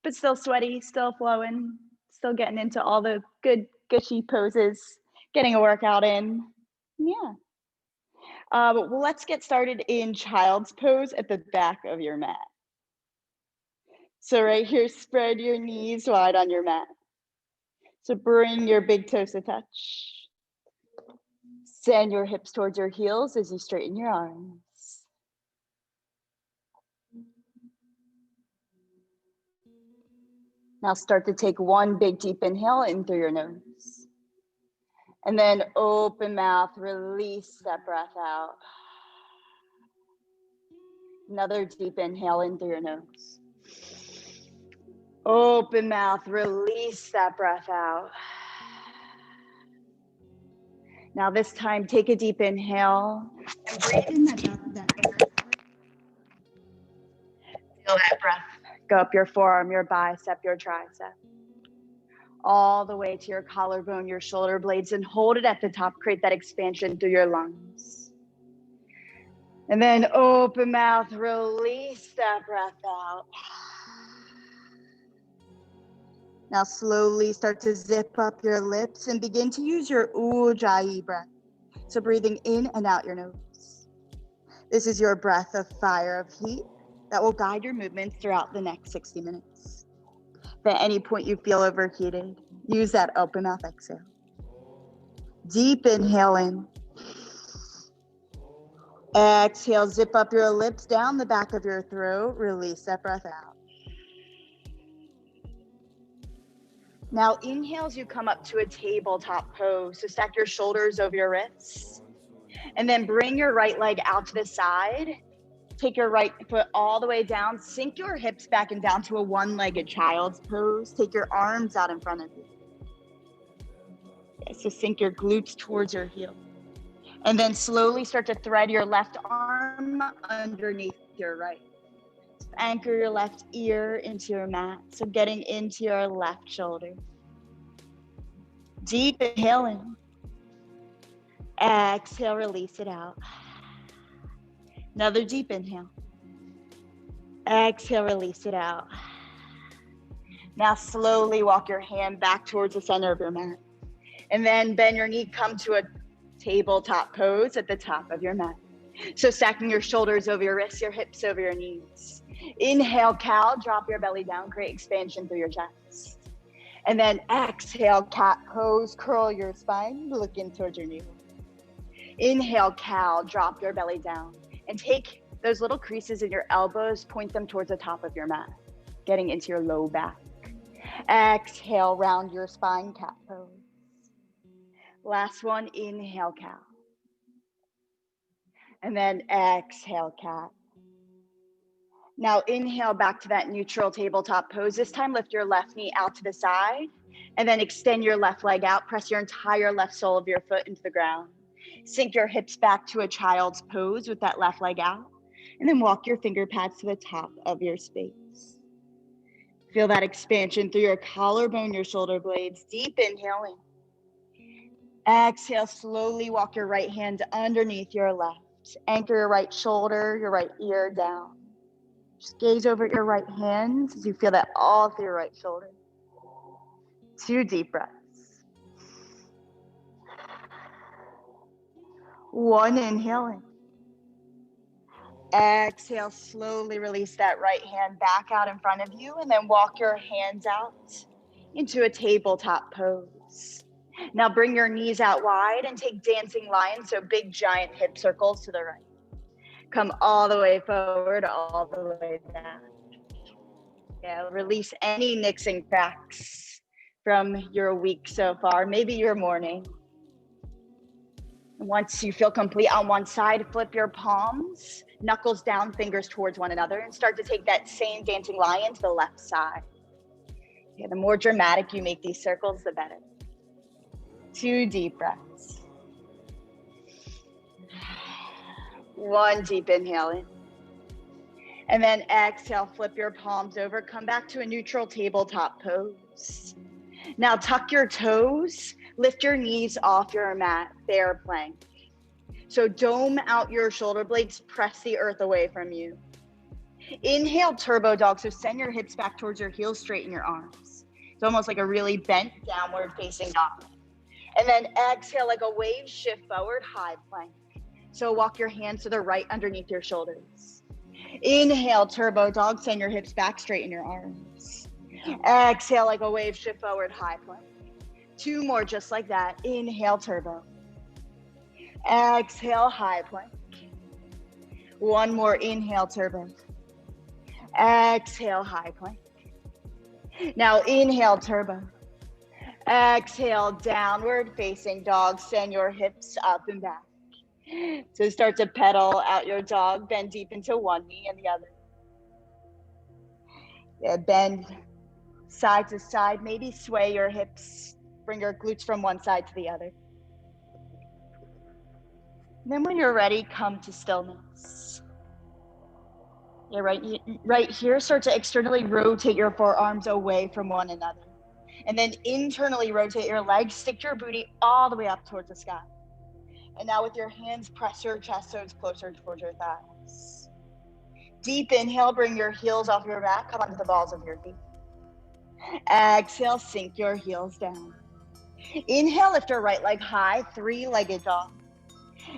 but still sweaty, still flowing, still getting into all the good, gushy poses, getting a workout in. Yeah. Well, let's get started in child's pose at the back of your mat. So right here, spread your knees wide on your mat. So bring your big toes to touch. Send your hips towards your heels as you straighten your arms. Now start to take one big deep inhale in through your nose. And then open mouth, release that breath out. Another deep inhale in through your nose. Open mouth, release that breath out. Now this time, take a deep inhale and breathe in that breath. Feel that breath go up your forearm, your bicep, your tricep, all the way to your collarbone, your shoulder blades, and hold it at the top. Create that expansion through your lungs. And then open mouth, release that breath out. Now slowly start to zip up your lips and begin to use your Ujjayi breath. So breathing in and out your nose. This is your breath of fire, of heat, that will guide your movements throughout the next 60 minutes. If at any point you feel overheated, use that open mouth exhale. Deep inhale in. Exhale, zip up your lips down the back of your throat. Release that breath out. Now inhale as you come up to a tabletop pose. So stack your shoulders over your wrists. And then bring your right leg out to the side. Take your right foot all the way down. Sink your hips back and down to a one-legged child's pose. Take your arms out in front of you. Okay, so sink your glutes towards your heel. And then slowly start to thread your left arm underneath your right. So anchor your left ear into your mat. So getting into your left shoulder. Deep inhale in. Exhale, release it out. Another deep inhale. Exhale, release it out. Now slowly walk your hand back towards the center of your mat. And then bend your knee, come to a tabletop pose at the top of your mat. So stacking your shoulders over your wrists, your hips over your knees. Inhale, cow, drop your belly down, create expansion through your chest. And then exhale, cat pose, curl your spine, looking towards your knee. Inhale, cow, drop your belly down. And take those little creases in your elbows, point them towards the top of your mat, getting into your low back. Exhale, round your spine, cat pose. Last one, inhale, cow. And then exhale, cat. Now inhale back to that neutral tabletop pose. This time lift your left knee out to the side and then extend your left leg out. Press your entire left sole of your foot into the ground. Sink your hips back to a child's pose with that left leg out. And then walk your finger pads to the top of your space. Feel that expansion through your collarbone, your shoulder blades. Deep inhaling. Exhale, slowly walk your right hand underneath your left. Anchor your right shoulder, your right ear down. Just gaze over at your right hand as you feel that all through your right shoulder. 2 deep breaths. 1, inhaling. Exhale, slowly release that right hand back out in front of you and then walk your hands out into a tabletop pose. Now bring your knees out wide and take dancing lion, so big giant hip circles to the right. Come all the way forward, all the way down. Yeah, release any nicks and cracks from your week so far, maybe your morning. Once you feel complete on one side, flip your palms, knuckles down, fingers towards one another, and start to take that same dancing lion to the left side. Yeah, the more dramatic you make these circles, the better. 2 deep breaths. 1 deep inhale in. And then exhale, flip your palms over, come back to a neutral tabletop pose. Now tuck your toes, lift your knees off your mat, bear plank. So dome out your shoulder blades, press the earth away from you. Inhale, turbo dog. So send your hips back towards your heels, straighten your arms. It's almost like a really bent downward facing dog. And then exhale like a wave, shift forward, high plank. So walk your hands to the right underneath your shoulders. Inhale, turbo dog, send your hips back, straighten your arms. Exhale like a wave, shift forward, high plank. 2 more just like that. Inhale, turbo. Exhale, high plank. 1 more, inhale, turbo. Exhale, high plank. Now inhale, turbo. Exhale, downward facing dog. Send your hips up and back. So start to pedal out your dog. Bend deep into one knee and the other. Yeah, bend side to side. Maybe sway your hips. Bring your glutes from one side to the other. And then when you're ready, come to stillness. Yeah, right here, start to externally rotate your forearms away from one another. And then internally rotate your legs, stick your booty all the way up towards the sky. And now with your hands, press your chest so it's closer towards your thighs. Deep inhale, bring your heels off your mat, come onto the balls of your feet. Exhale, sink your heels down. Inhale, lift your right leg high, 3-legged dog.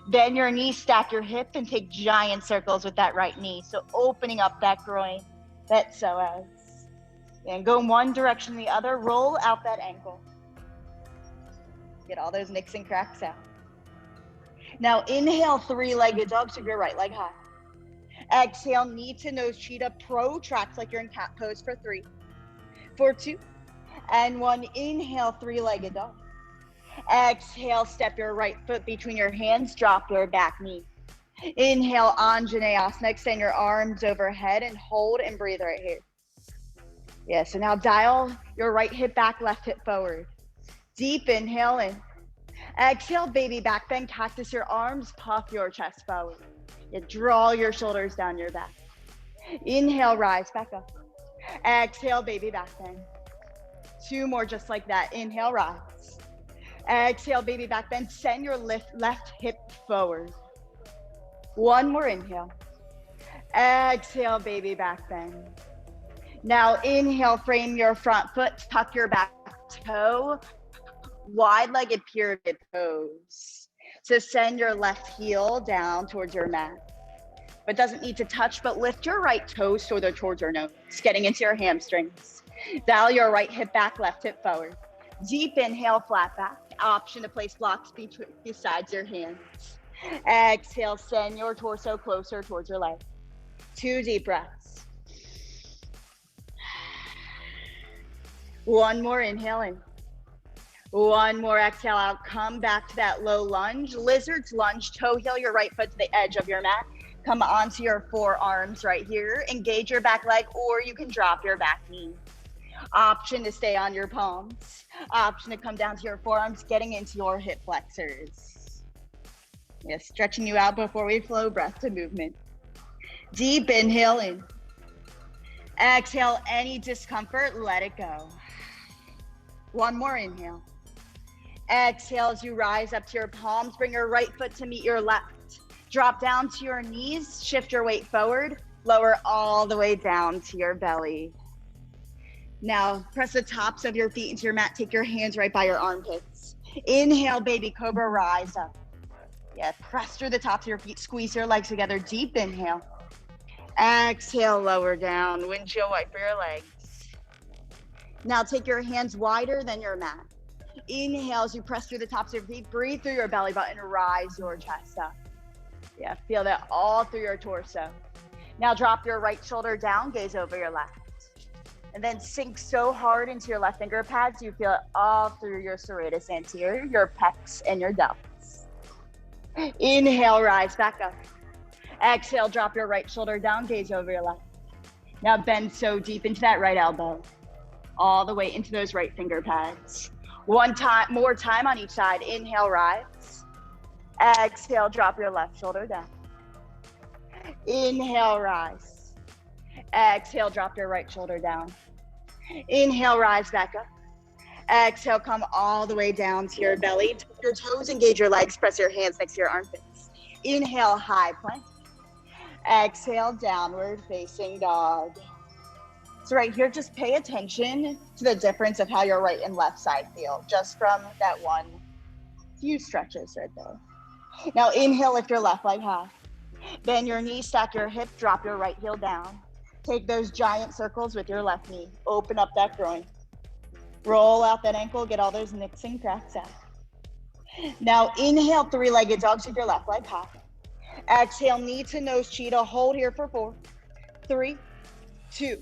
Bend your knee, stack your hip, and take giant circles with that right knee. So opening up that groin, that psoas. And go in one direction, the other, roll out that ankle. Get all those nicks and cracks out. Now inhale, 3-legged dog, so your right leg high. Exhale, knee to nose cheetah, protract like you're in cat pose for 3, for 2, and 1. Inhale, 3-legged dog. Exhale, step your right foot between your hands, drop your back knee. Inhale, Anjaneyasana, extend your arms overhead and hold and breathe right here. Yeah, so now dial your right hip back, left hip forward. Deep inhale in. Exhale, baby back bend, cactus your arms, puff your chest forward. You draw your shoulders down your back. Inhale, rise back up. Exhale, baby back bend. 2 more just like that. Inhale, rise. Exhale, baby back bend. Send your left hip forward. 1 more inhale. Exhale, baby back bend. Now inhale, frame your front foot, tuck your back toe, wide-legged pyramid pose. So send your left heel down towards your mat, but doesn't need to touch, but lift your right toes towards your nose, getting into your hamstrings. Dial your right hip back, left hip forward. Deep inhale, flat back. Option to place blocks besides your hands. Exhale, send your torso closer towards your leg. 2 deep breaths. 1 more inhale in. 1 more exhale out. Come back to that low lunge. Lizard's lunge. Toe heel your right foot to the edge of your mat. Come onto your forearms right here. Engage your back leg, or you can drop your back knee. Option to stay on your palms. Option to come down to your forearms, getting into your hip flexors. Yes, stretching you out before we flow breath to movement. Deep inhale in. Exhale, any discomfort, let it go. 1 more inhale. Exhale as you rise up to your palms, bring your right foot to meet your left. Drop down to your knees, shift your weight forward, lower all the way down to your belly. Now press the tops of your feet into your mat, take your hands right by your armpits. Inhale, baby cobra, rise up. Yeah, press through the tops of your feet, squeeze your legs together, deep inhale. Exhale, lower down, windshield wiper your legs. Now take your hands wider than your mat. Inhale as you press through the tops of your feet, breathe through your belly button, rise your chest up. Yeah, feel that all through your torso. Now drop your right shoulder down, gaze over your left. And then sink so hard into your left finger pads, you feel it all through your serratus anterior, your pecs, and your delts. Inhale, rise back up. Exhale, drop your right shoulder down, gaze over your left. Now bend so deep into that right elbow, all the way into those right finger pads. 1 more time on each side. Inhale, rise. Exhale, drop your left shoulder down. Inhale, rise. Exhale, drop your right shoulder down. Inhale, rise back up. Exhale, come all the way down to your belly. Tuck your toes, engage your legs, press your hands next to your armpits. Inhale, high plank. Exhale, downward facing dog. So right here, just pay attention to the difference of how your right and left side feel, just from that one few stretches right there. Now inhale, lift your left leg high. Bend your knees, stack your hip, drop your right heel down. Take those giant circles with your left knee. Open up that groin. Roll out that ankle, get all those nicks and cracks out. Now inhale, three-legged dogs with your left leg high. Exhale, knee to nose cheetah. Hold here for 4, 3, 2,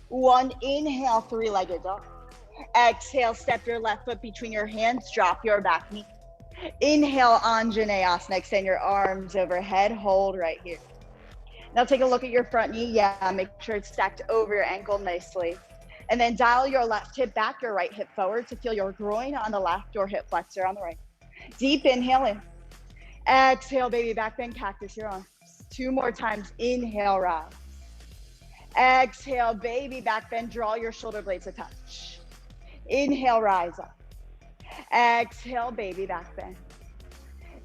1. Inhale, three-legged dog. Exhale, step your left foot between your hands, drop your back knee. Inhale, Anjaneyasana, extend your arms overhead, hold right here. Now take a look at your front knee. Yeah, make sure it's stacked over your ankle nicely. And then dial your left hip back, your right hip forward to feel your groin on the left, your hip flexor on the right. Deep inhale in. Exhale, baby back bend, cactus your arms. 2 more times, inhale, rise. Exhale, baby back bend, draw your shoulder blades to touch. Inhale, rise up. Exhale, baby back bend.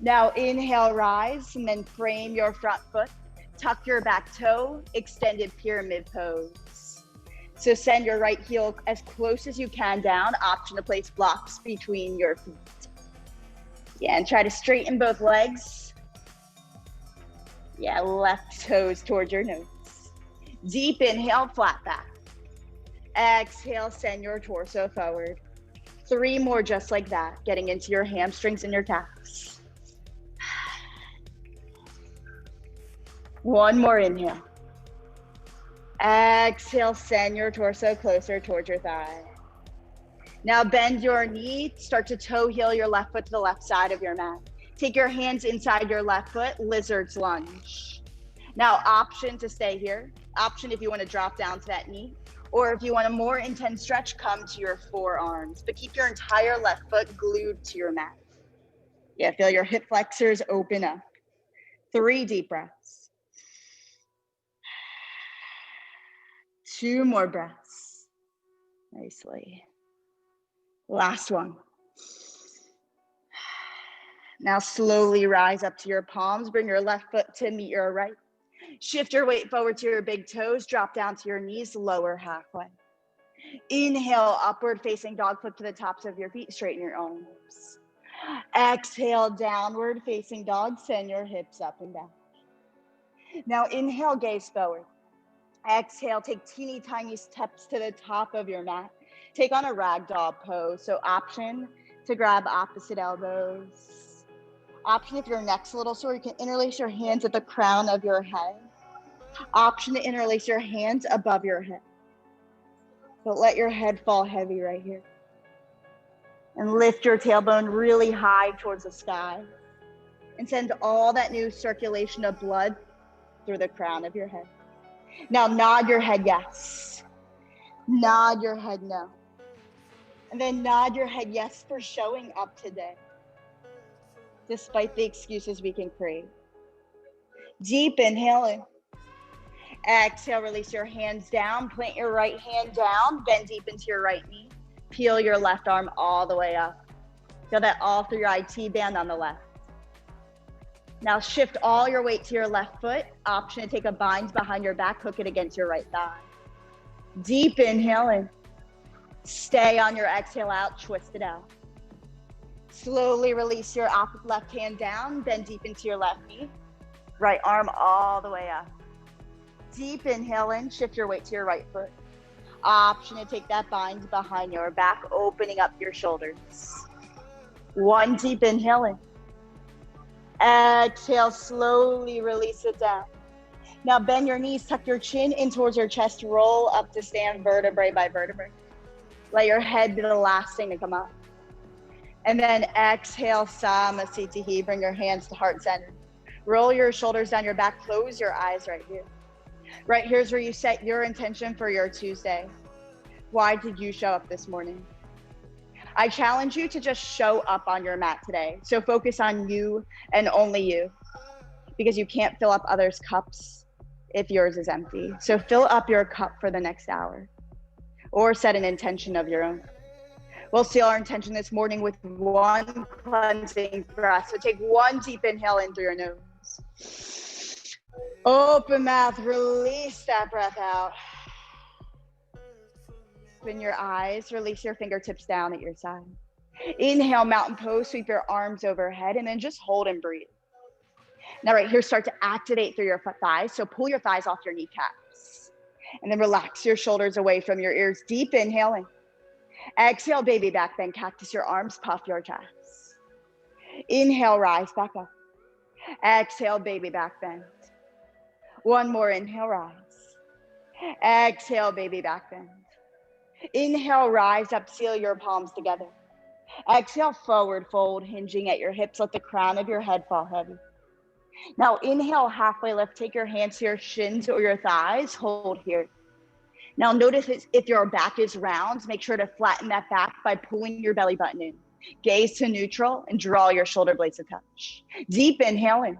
Now inhale, rise, and then frame your front foot. Tuck your back toe, extended pyramid pose. So send your right heel as close as you can down. Option to place blocks between your feet. Yeah, and try to straighten both legs. Yeah, left toes towards your nose. Deep inhale, flat back. Exhale, send your torso forward. 3 more just like that, getting into your hamstrings and your calves. 1 more inhale. Exhale, send your torso closer towards your thigh. Now bend your knee, start to toe heel your left foot to the left side of your mat. Take your hands inside your left foot, lizard's lunge. Now option to stay here. Option if you want to drop down to that knee, or if you want a more intense stretch, come to your forearms, but keep your entire left foot glued to your mat. Yeah, feel your hip flexors open up. 3 deep breaths. 2 more breaths. Nicely. Last one. Now slowly rise up to your palms. Bring your left foot to meet your right. Shift your weight forward to your big toes. Drop down to your knees, lower halfway. Inhale, upward facing dog, flip to the tops of your feet. Straighten your arms. Exhale, downward facing dog. Send your hips up and down. Now inhale, gaze forward. Exhale, take teeny tiny steps to the top of your mat. Take on a ragdoll pose. So option to grab opposite elbows. Option if your neck's a little sore, you can interlace your hands at the crown of your head. Option to interlace your hands above your head. But let your head fall heavy right here. And lift your tailbone really high towards the sky. And send all that new circulation of blood through the crown of your head. Now nod your head yes. Nod your head no. And then nod your head yes for showing up today, despite the excuses we can create. Deep inhale in. Exhale, release your hands down. Plant your right hand down. Bend deep into your right knee. Peel your left arm all the way up. Feel that all through your IT band on the left. Now shift all your weight to your left foot. Option to take a bind behind your back. Hook it against your right thigh. Deep inhale in. Stay on your exhale out. Twist it out. Slowly release your left hand down. Bend deep into your left knee. Right arm all the way up. Deep inhale in. Shift your weight to your right foot. Option to take that bind behind your back, opening up your shoulders. 1 deep inhale in. Exhale, slowly release it down. Now bend your knees, tuck your chin in towards your chest, roll up to stand vertebrae by vertebrae. Let your head be the last thing to come up. And then exhale, Samasthiti. Bring your hands to heart center. Roll your shoulders down your back, close your eyes right here. Right here's where you set your intention for your Tuesday. Why did you show up this morning? I challenge you to just show up on your mat today. So focus on you and only you, because you can't fill up others' cups if yours is empty. So fill up your cup for the next hour, or set an intention of your own. We'll seal our intention this morning with 1 cleansing breath. So take 1 deep inhale in through your nose. Open mouth, release that breath out. Open your eyes, release your fingertips down at your side. Inhale, mountain pose, sweep your arms overhead, and then just hold and breathe. Now right here, start to activate through your thighs. So pull your thighs off your kneecaps. And then relax your shoulders away from your ears. Deep inhaling. Exhale, baby back bend, cactus your arms, puff your chest. Inhale, rise back up. Exhale, baby back bend. One more, inhale, rise. Exhale, baby back bend. Inhale, rise up, seal your palms together. Exhale, forward fold, hinging at your hips. Let the crown of your head fall heavy. Now inhale, halfway lift. Take your hands to your shins or your thighs. Hold here. Now notice if your back is round, make sure to flatten that back by pulling your belly button in. Gaze to neutral and draw your shoulder blades to touch. Deep inhaling.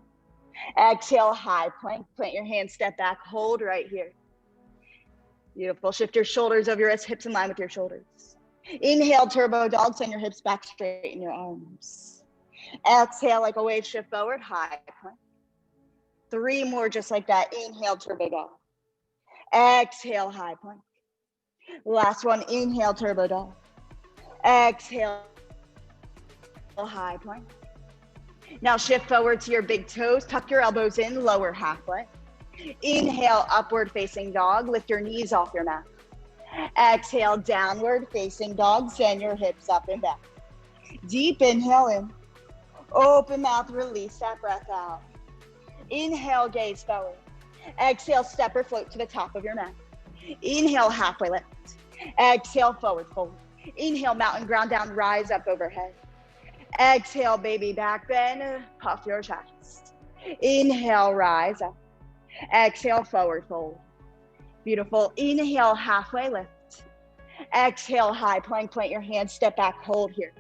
Exhale, high plank. Plant your hands, step back, hold right here. Beautiful. Shift your shoulders over your wrists, hips in line with your shoulders. Inhale, turbo dog. Send your hips back, straighten your arms. Exhale, like a wave, shift forward, high plank. 3 more just like that. Inhale, turbo dog. Exhale, high plank. Last one, inhale, turbo dog. Exhale, high plank. Now shift forward to your big toes, tuck your elbows in, lower halfway. Inhale, upward facing dog, lift your knees off your mat. Exhale, downward facing dog, send your hips up and back. Deep inhale in. Open mouth, release that breath out. Inhale, gaze forward. Exhale, step or float to the top of your mat. Inhale, halfway lift. Exhale, forward fold. Inhale, mountain ground down, rise up overhead. Exhale, baby back bend, puff your chest. Inhale, rise up. Exhale, forward fold. Beautiful. Inhale, halfway lift. Exhale, high plank. Plant your hands, step back, hold here.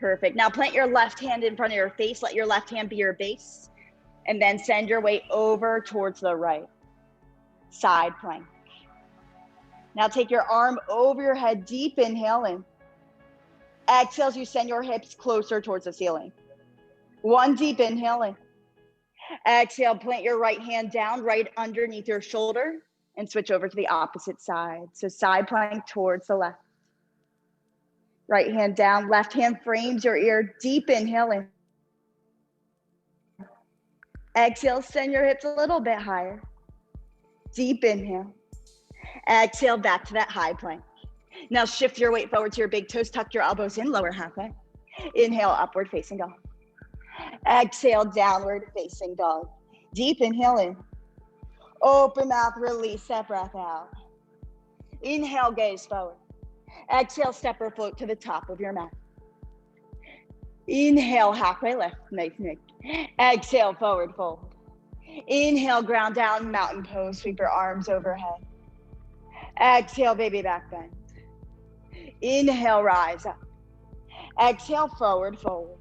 Perfect. Now plant your left hand in front of your face. Let your left hand be your base. And then send your weight over towards the right. Side plank. Now take your arm over your head, deep inhale in. Exhale as you send your hips closer towards the ceiling. 1 deep inhale in. Exhale, plant your right hand down right underneath your shoulder and switch over to the opposite side. So side plank towards the left. Right hand down, left hand frames your ear, deep inhale in. Exhale, send your hips a little bit higher. Deep inhale. Exhale, back to that high plank. Now shift your weight forward to your big toes, tuck your elbows in, lower halfway. Inhale, upward facing dog. Exhale, downward facing dog. Deep inhale in. Open mouth, release that breath out. Inhale, gaze forward. Exhale, step or float to the top of your mat. Inhale, halfway lift, nice. Exhale, forward fold. Inhale, ground down, mountain pose, sweep your arms overhead. Exhale, baby back bend. Inhale, rise up. Exhale, forward fold.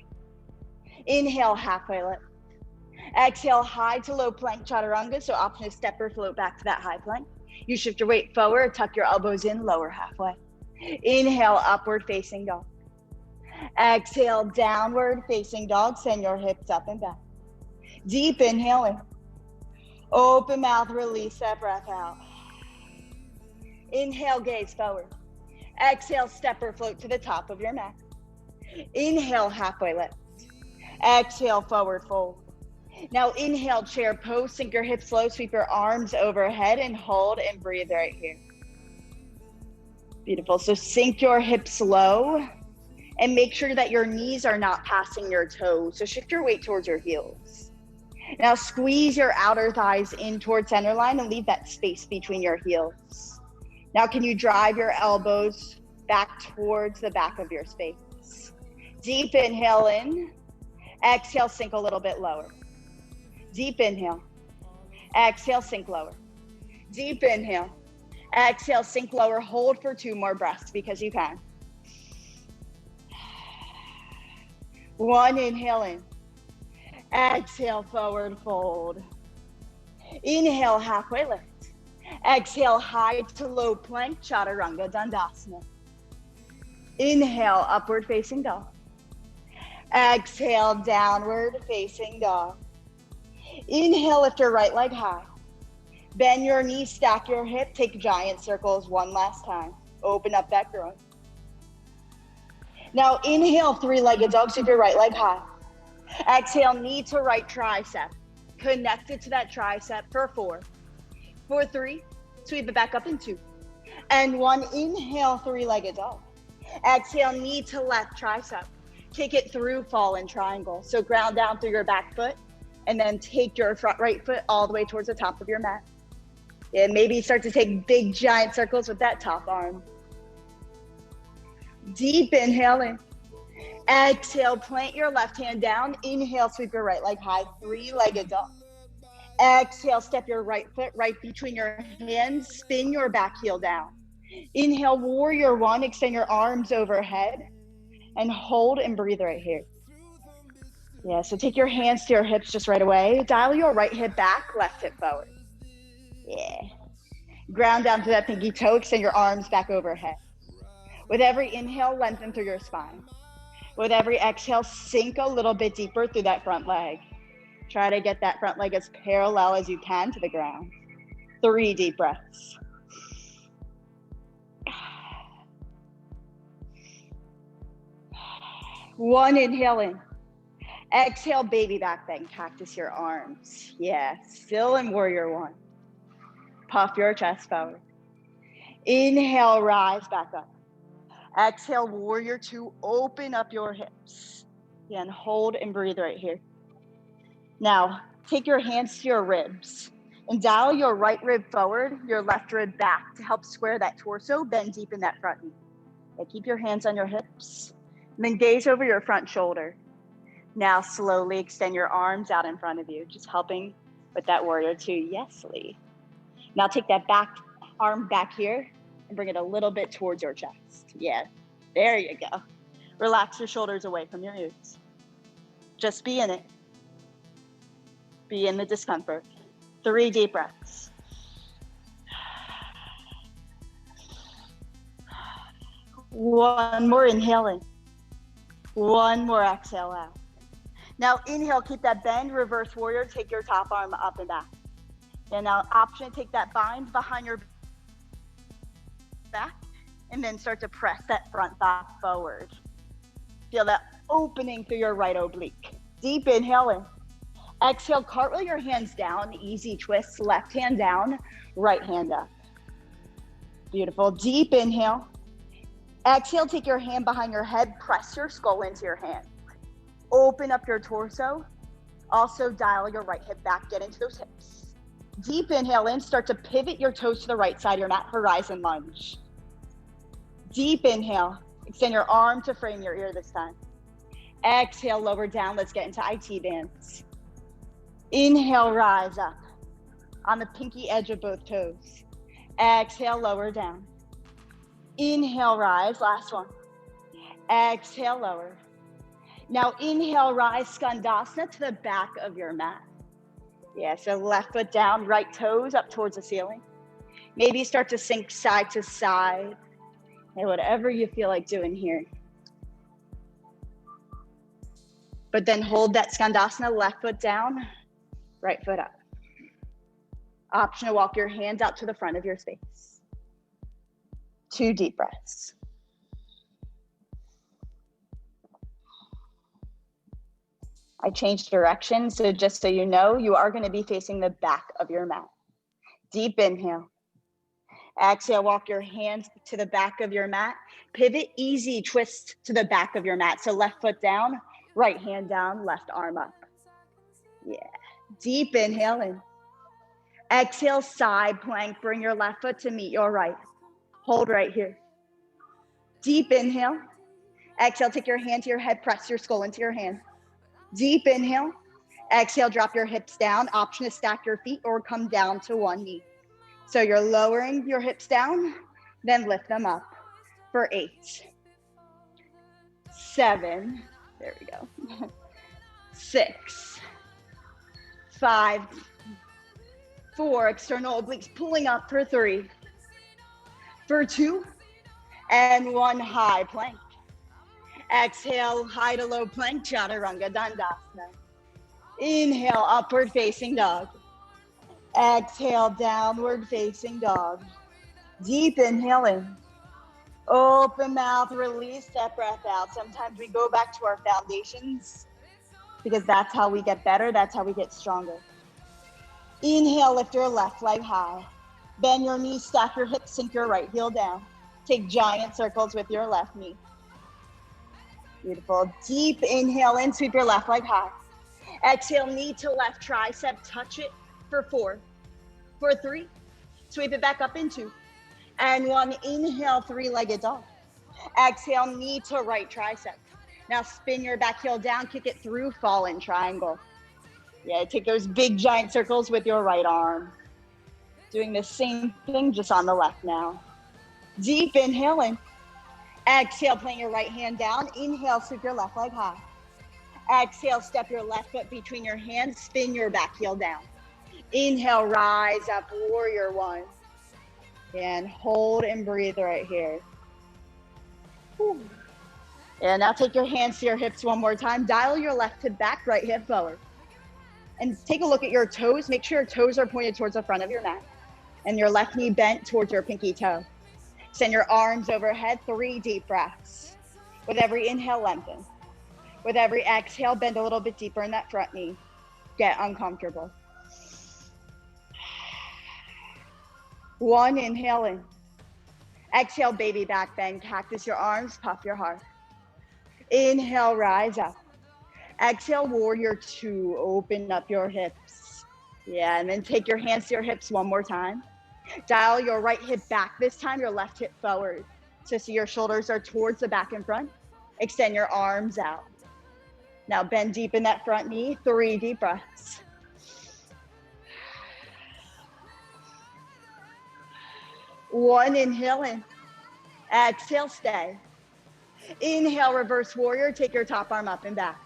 Inhale, halfway lift. Exhale, high to low plank chaturanga. So option is step or float back to that high plank. You shift your weight forward, tuck your elbows in, lower halfway. Inhale, upward facing dog. Exhale, downward facing dog. Send your hips up and back. Deep inhale in. Open mouth, release that breath out. Inhale, gaze forward. Exhale, step or float to the top of your mat. Inhale, halfway lift. Exhale, forward fold. Now inhale, chair pose, sink your hips low, sweep your arms overhead and hold and breathe right here. Beautiful. So sink your hips low and make sure that your knees are not passing your toes. So shift your weight towards your heels. Now squeeze your outer thighs in towards center line and leave that space between your heels. Now can you drive your elbows back towards the back of your space? Deep inhale in. Exhale, sink a little bit lower. Deep inhale. Exhale, sink lower. Deep inhale. Exhale, sink lower. Hold for 2 more breaths because you can. 1, inhale in. Exhale, forward fold. Inhale, halfway lift. Exhale, high to low plank, chaturanga dandasana. Inhale, upward facing dog. Exhale, downward facing dog. Inhale, lift your right leg high. Bend your knees, stack your hip, take giant circles one last time. Open up that groin. Now inhale, three-legged dog, sweep your right leg high. Exhale, knee to right tricep. Connect it to that tricep for 4. For 3, sweep it back up in 2. And 1, inhale, three-legged dog. Exhale, knee to left tricep. Kick it through fallen triangle. So ground down through your back foot and then take your front right foot all the way towards the top of your mat. And maybe start to take big giant circles with that top arm. Deep inhale in. Exhale, plant your left hand down. Inhale, sweep your right leg high, three-legged dog. Exhale, step your right foot right between your hands, spin your back heel down. Inhale, warrior 1, extend your arms overhead and hold and breathe right here. Yeah, so take your hands to your hips just right away. Dial your right hip back, left hip forward. Yeah. Ground down to that pinky toe, extend your arms back overhead. With every inhale, lengthen through your spine. With every exhale, sink a little bit deeper through that front leg. Try to get that front leg as parallel as you can to the ground. 3 deep breaths. One, inhale in. Exhale, baby back bend, cactus your arms. Yeah, still in warrior 1. Puff your chest forward. Inhale, rise back up. Exhale, warrior 2, open up your hips. And hold and breathe right here. Now, take your hands to your ribs and dial your right rib forward, your left rib back to help square that torso, bend deep in that front knee. And keep your hands on your hips, and then gaze over your front shoulder. Now, slowly extend your arms out in front of you, just helping with that warrior 2. Yes, Lee. Now take that back arm back here and bring it a little bit towards your chest. Yeah, there you go. Relax your shoulders away from your ears. Just be in it. Be in the discomfort. 3 deep breaths. One more inhale in. One more exhale out. Now inhale, keep that bend, reverse warrior, take your top arm up and back. And now option, take that bind behind your back and then start to press that front thigh forward. Feel that opening through your right oblique. Deep inhale in. Exhale, cartwheel your hands down, easy twist, left hand down, right hand up. Beautiful, deep inhale. Exhale, take your hand behind your head, press your skull into your hand. Open up your torso. Also dial your right hip back, get into those hips. Deep inhale in, start to pivot your toes to the right side, your mat horizon lunge. Deep inhale, extend your arm to frame your ear this time. Exhale, lower down, let's get into IT bands. Inhale, rise up on the pinky edge of both toes. Exhale, lower down. Inhale, rise, last one. Exhale, lower. Now inhale, rise, Skandasana to the back of your mat. Yeah, so left foot down, right toes up towards the ceiling. Maybe start to sink side to side. And whatever you feel like doing here. But then hold that Skandasana, left foot down, right foot up. Option to walk your hands out to the front of your space. 2 deep breaths. I changed direction, so just so you know, you are going to be facing the back of your mat. Deep inhale. Exhale, walk your hands to the back of your mat. Pivot, easy twist to the back of your mat. So left foot down, right hand down, left arm up. Yeah. Deep inhale in. Exhale, side plank. Bring your left foot to meet your right. Hold right here. Deep inhale. Exhale, take your hand to your head, press your skull into your hand. Deep inhale. Exhale, drop your hips down. Option to stack your feet or come down to one knee. So you're lowering your hips down, then lift them up for 8, 7, there we go, 6, 5, 4, external obliques pulling up for 3, for 2, and 1, high plank. Exhale, high to low plank, Chaturanga Dandasana. Inhale, upward facing dog. Exhale, downward facing dog. Deep inhale in. Open mouth, release that breath out. Sometimes we go back to our foundations because that's how we get better. That's how we get stronger. Inhale, lift your left leg high. Bend your knees, stack your hips, sink your right heel down. Take giant circles with your left knee. Beautiful. Deep inhale in, sweep your left leg high. Exhale, knee to left tricep, touch it for 4. For 3, sweep it back up in 2. And 1, inhale, 3-legged dog. Exhale, knee to right tricep. Now spin your back heel down, kick it through, fallen triangle. Yeah, take those big giant circles with your right arm. Doing the same thing, just on the left now. Deep inhale in. Exhale, plant your right hand down. Inhale, sweep your left leg high. Exhale, step your left foot between your hands, spin your back heel down. Inhale, rise up, warrior 1. And hold and breathe right here. Whew. And now take your hands to your hips one more time. Dial your left hip back, right hip forward. And take a look at your toes. Make sure your toes are pointed towards the front of your mat. And your left knee bent towards your pinky toe. Send your arms overhead, 3 deep breaths. With every inhale, lengthen. With every exhale, bend a little bit deeper in that front knee. Get uncomfortable. 1, inhale in. Exhale, baby back bend. Cactus your arms, puff your heart. Inhale, rise up. Exhale, warrior 2. Open up your hips. Yeah, and then take your hands to your hips one more time. Dial your right hip back. This time, your left hip forward. So your shoulders are towards the back and front. Extend your arms out. Now bend deep in that front knee. 3 deep breaths. One, inhale in. Exhale, stay. Inhale, reverse warrior. Take your top arm up and back.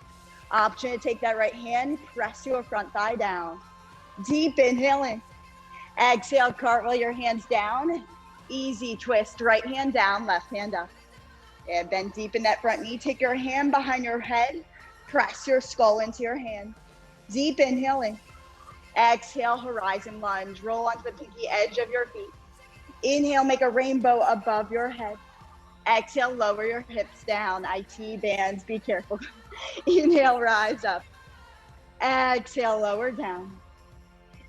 Option to take that right hand, press your front thigh down. Deep inhale in. Exhale, cartwheel your hands down. Easy twist, right hand down, left hand up. And bend deep in that front knee. Take your hand behind your head. Press your skull into your hand. Deep inhale in. Exhale, horizon lunge. Roll onto the pinky edge of your feet. Inhale, make a rainbow above your head. Exhale, lower your hips down. IT bands, be careful. Inhale, rise up. Exhale, lower down.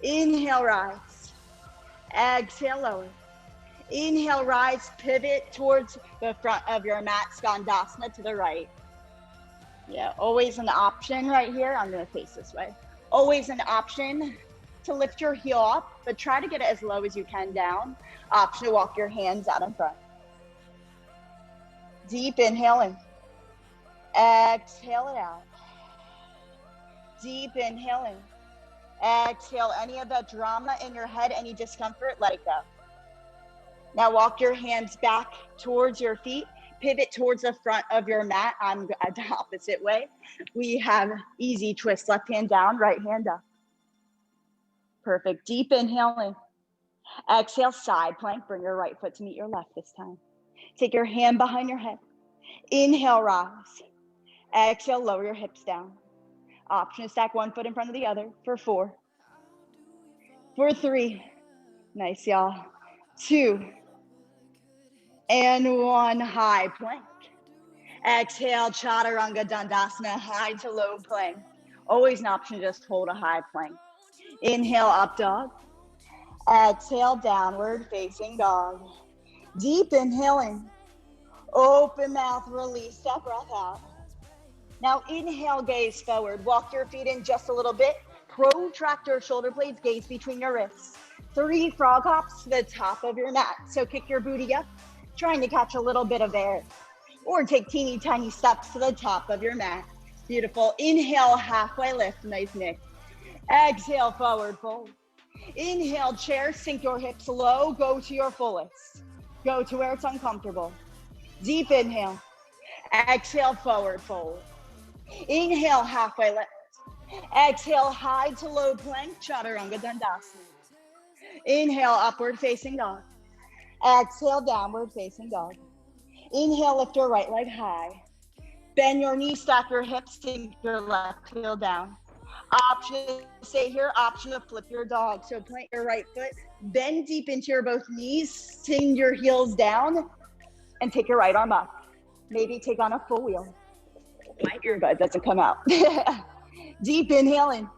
Inhale, rise. Exhale, lower. Inhale, rise, pivot towards the front of your mat, Skandasana to the right. Yeah, always an option right here. I'm gonna face this way. Always an option to lift your heel up, but try to get it as low as you can down. Option to walk your hands out in front. Deep inhale in. Exhale it out. Deep inhale in. Exhale any of that drama in your head, any discomfort, let it go. Now walk your hands back towards your feet. Pivot towards the front of your mat. I'm the opposite way. We have easy twist. Left hand down, right hand up. Perfect. Deep inhale in. Exhale, side plank. Bring your right foot to meet your left this time. Take your hand behind your head. Inhale, rise. Exhale, lower your hips down. Option to stack one foot in front of the other for 4. For 3. Nice, y'all. 2. And 1, high plank. Exhale, Chaturanga Dandasana, high to low plank. Always an option to just hold a high plank. Inhale, up dog. Exhale, downward facing dog. Deep inhaling. Open mouth, release that breath out. Now inhale, gaze forward. Walk your feet in just a little bit. Protract your shoulder blades, gaze between your wrists. 3 frog hops to the top of your mat. So kick your booty up, trying to catch a little bit of air. Or take teeny tiny steps to the top of your mat. Beautiful. Inhale, halfway lift. Nice, Nick. Exhale, forward fold. Inhale, chair, sink your hips low. Go to your fullest. Go to where it's uncomfortable. Deep inhale. Exhale, forward fold. Inhale, halfway lift. Exhale, high to low plank, Chaturanga Dandasana. Inhale, upward facing dog. Exhale, downward facing dog. Inhale, lift your right leg high. Bend your knees, stack your hips, sink your left heel down. Option to stay here, option to flip your dog. So plant your right foot, bend deep into your both knees, send your heels down, and take your right arm up. Maybe take on a full wheel. My earbud doesn't come out. Deep inhaling.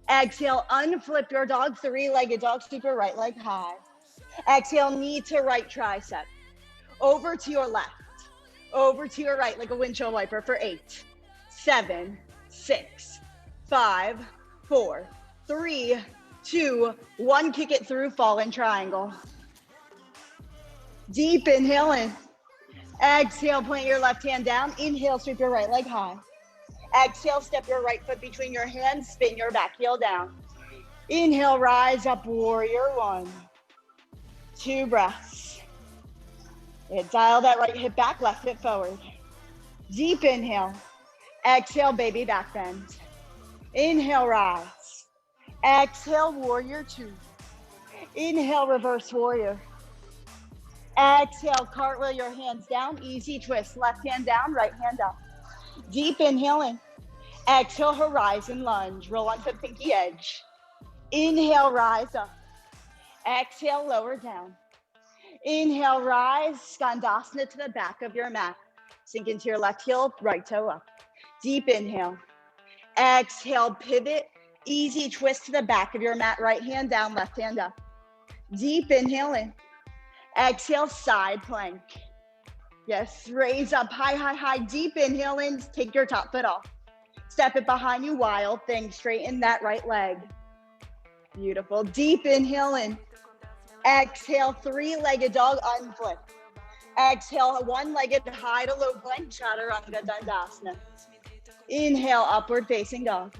Exhale, unflip your dog, three-legged dog, keep your right leg high. Exhale, knee to right tricep. Over to your left. Over to your right like a windshield wiper for 8, 7, 6, 5, 4, 3, 2, 1. Kick it through, fall in triangle. Deep inhaling. Exhale, plant your left hand down. Inhale, sweep your right leg high. Exhale, step your right foot between your hands, spin your back heel down. Inhale, rise up, warrior 1. 2 breaths. And dial that right hip back, left hip forward. Deep inhale. Exhale, baby back bend. Inhale, rise. Exhale, warrior 2. Inhale, reverse warrior. Exhale, cartwheel your hands down, easy twist. Left hand down, right hand up. Deep inhaling. Exhale, horizon lunge. Roll onto pinky edge. Inhale, rise up. Exhale, lower down. Inhale, rise. Skandasana to the back of your mat. Sink into your left heel, right toe up. Deep inhale. Exhale, pivot. Easy twist to the back of your mat. Right hand down, left hand up. Deep inhaling. Exhale, side plank. Yes, raise up, high, high, high. Deep inhale in, take your top foot off. Step it behind you, wild thing. Straighten that right leg. Beautiful. Deep inhale in. Exhale, three-legged dog, unflip. Exhale, one-legged high to low plank, chaturanga dandasana. Inhale, upward facing dog.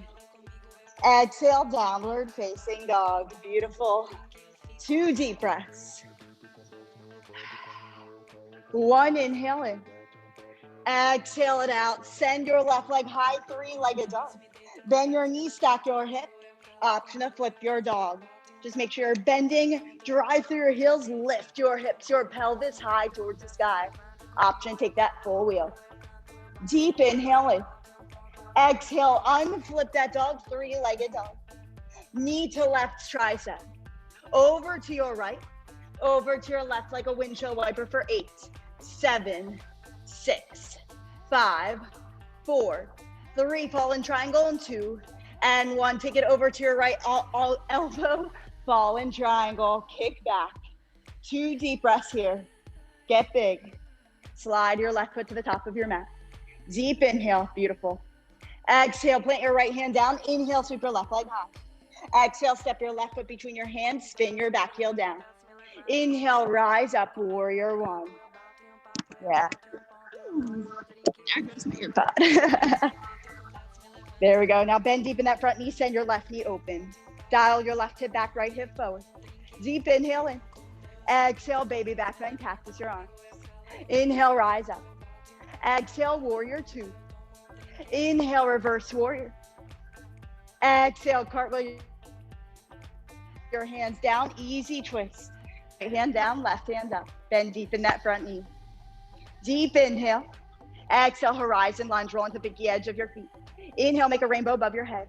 Exhale, downward facing dog. Beautiful. 2 deep breaths. 1, inhale in. Exhale it out. Send your left leg high, three-legged dog. Bend your knees, stack your hip. Option to flip your dog. Just make sure you're bending, drive through your heels, lift your hips, your pelvis high towards the sky. Option, take that full wheel. Deep inhale in. Exhale, unflip that dog, three-legged dog. Knee to left tricep. Over to your right. Over to your left like a windshield wiper for 8, 7, 6, 5, 4, 3, fall in triangle and 2, and 1. Take it over to your right, all elbow, fall in triangle, kick back. 2 deep breaths here. Get big. Slide your left foot to the top of your mat. Deep inhale, beautiful. Exhale, plant your right hand down. Inhale, sweep your left leg high. Exhale, step your left foot between your hands, spin your back heel down. Inhale, rise up, warrior 1. Yeah. There goes my earpod. There we go. Now bend deep in that front knee, send your left knee open. Dial your left hip back, right hip forward. Deep inhale in. Exhale, baby back bend, cactus your arms. Inhale, rise up. Exhale, warrior 2. Inhale, reverse warrior. Exhale, cartwheel your hands down, easy twist. Right hand down, left hand up. Bend deep in that front knee. Deep inhale. Exhale, horizon lunge, roll into the pinky edge of your feet. Inhale, make a rainbow above your head.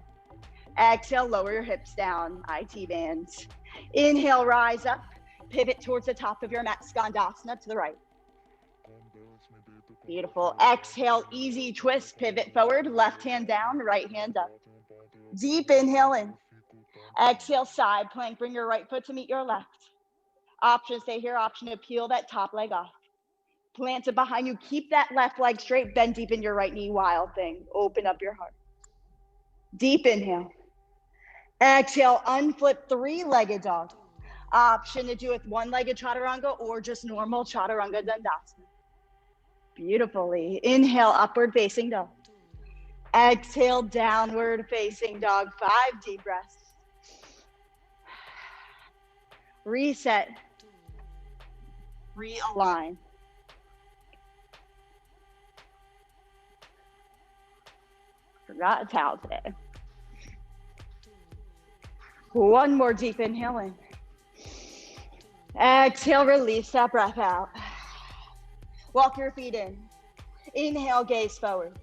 Exhale, lower your hips down, IT bands. Inhale, rise up. Pivot towards the top of your mat, Skandasana to the right. Beautiful. Exhale, easy twist, pivot forward, left hand down, right hand up. Deep inhale in. Exhale, side plank, bring your right foot to meet your left. Option, stay here, option to peel that top leg off. Plant it behind you, keep that left leg straight, bend deep in your right knee, wild thing. Open up your heart. Deep inhale. Exhale, unflip, three-legged dog. Option to do it one-legged chaturanga or just normal chaturanga dandasana. Beautifully. Inhale, upward facing dog. Exhale, downward facing dog. 5 deep breaths. Reset. Realign. Forgot a towel today. 1 more deep inhale in. Exhale, release that breath out. Walk your feet in. Inhale, gaze forward.